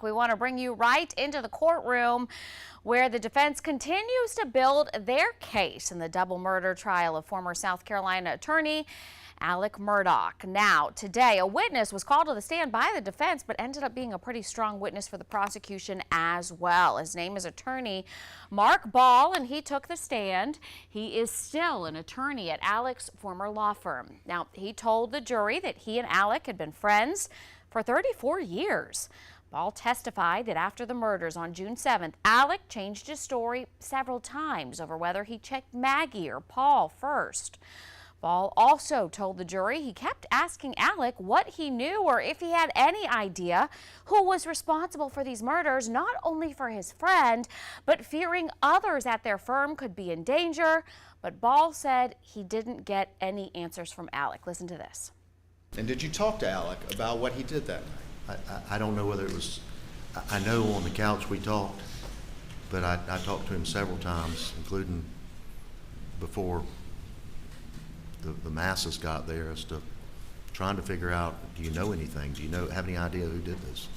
We want to bring you right into the courtroom where the defense continues to build their case in the double murder trial of former South Carolina attorney Alex Murdaugh. Now, today, a witness was called to the stand by the defense, but ended up being a pretty strong witness for the prosecution as well. His name is attorney Mark Ball, and he took the stand. He is still an attorney at Alex's former law firm. Now, he told the jury that he and Alex had been friends for 34 years. Ball testified that after the murders on June 7th, Alex changed his story several times over whether he checked Maggie or Paul first. Ball also told the jury he kept asking Alex what he knew or if he had any idea who was responsible for these murders, not only for his friend, but fearing others at their firm could be in danger. But Ball said he didn't get any answers from Alex. Listen to this. And did you talk to Alex about what he did that night? I don't know whether it was, I know on the couch we talked, but I talked to him several times, including before the masses got there, as to trying to figure out, do you know anything? Do you have any idea who did this?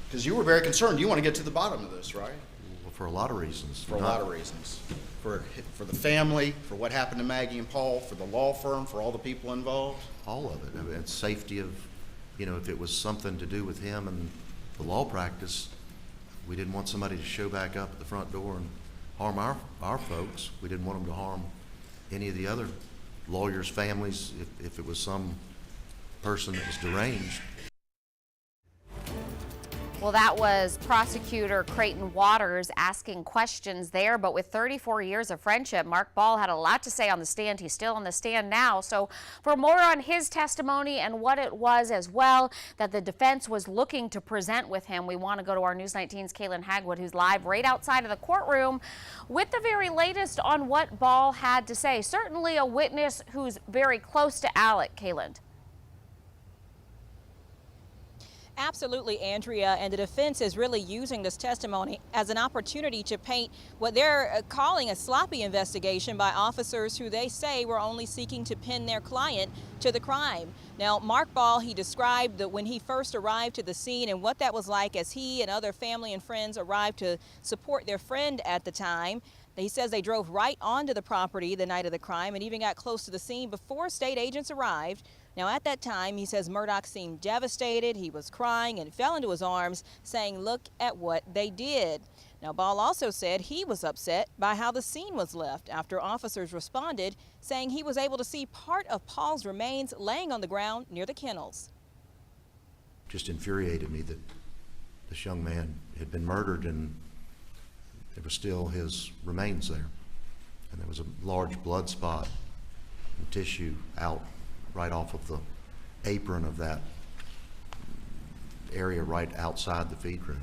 Because you were very concerned. You want to get to the bottom of this, right? Well, for a lot of reasons. For a lot of reasons. For the family, for what happened to Maggie and Paul, for the law firm, for all the people involved? All of it. I mean, it's safety of, if it was something to do with him and the law practice, we didn't want somebody to show back up at the front door and harm our folks. We didn't want them to harm any of the other lawyers' families if it was some person that was deranged. Well, that was prosecutor Creighton Waters asking questions there, but with 34 years of friendship, Mark Ball had a lot to say on the stand. He's still on the stand now. So for more on his testimony and what it was as well that the defense was looking to present with him, we want to go to our News 19's Kaylin Hagwood, who's live right outside of the courtroom with the very latest on what Ball had to say. Certainly a witness who's very close to Alex. Kaylin. Absolutely, Andrea, and the defense is really using this testimony as an opportunity to paint what they're calling a sloppy investigation by officers who they say were only seeking to pin their client to the crime. Now, Mark Ball, he described that when he first arrived to the scene and what that was like as he and other family and friends arrived to support their friend at the time. He says they drove right onto the property the night of the crime and even got close to the scene before state agents arrived. Now, at that time, he says Murdaugh seemed devastated. He was crying and fell into his arms, saying, "Look at what they did." Now, Ball also said he was upset by how the scene was left after officers responded, saying he was able to see part of Paul's remains laying on the ground near the kennels. Just infuriated me that this young man had been murdered and there was still his remains there. And there was a large blood spot and tissue out right off of the apron of that area right outside the feed room.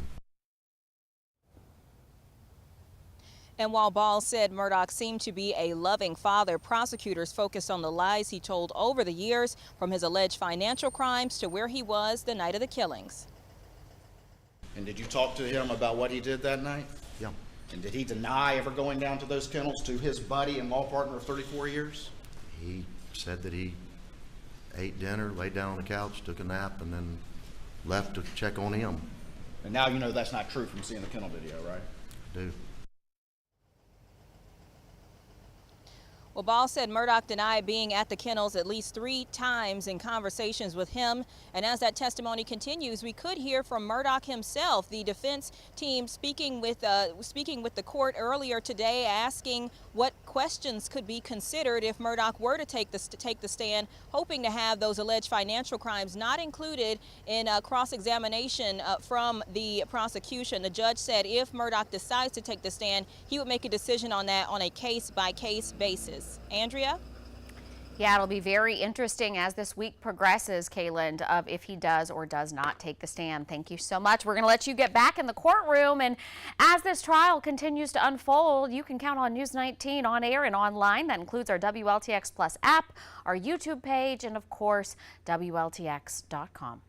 And while Ball said Murdaugh seemed to be a loving father, prosecutors focused on the lies he told over the years, from his alleged financial crimes to where he was the night of the killings. And did you talk to him about what he did that night? Yeah. And did he deny ever going down to those kennels to his buddy and law partner of 34 years? He said that he ate dinner, laid down on the couch, took a nap, and then left to check on him. And now you know that's not true from seeing the kennel video, right? I do. Well, Ball said Murdaugh denied being at the kennels at least 3 times in conversations with him. And as that testimony continues, we could hear from Murdaugh himself. The defense team speaking with the court earlier today, asking what questions could be considered if Murdaugh were to take the stand, hoping to have those alleged financial crimes not included in cross-examination from the prosecution. The judge said if Murdaugh decides to take the stand, he would make a decision on that on a case-by-case basis. Andrea? Yeah, it'll be very interesting as this week progresses, Kaylin, of if he does or does not take the stand. Thank you so much. We're going to let you get back in the courtroom, and as this trial continues to unfold, you can count on News 19 on air and online. That includes our WLTX Plus app, our YouTube page, and of course, WLTX.com.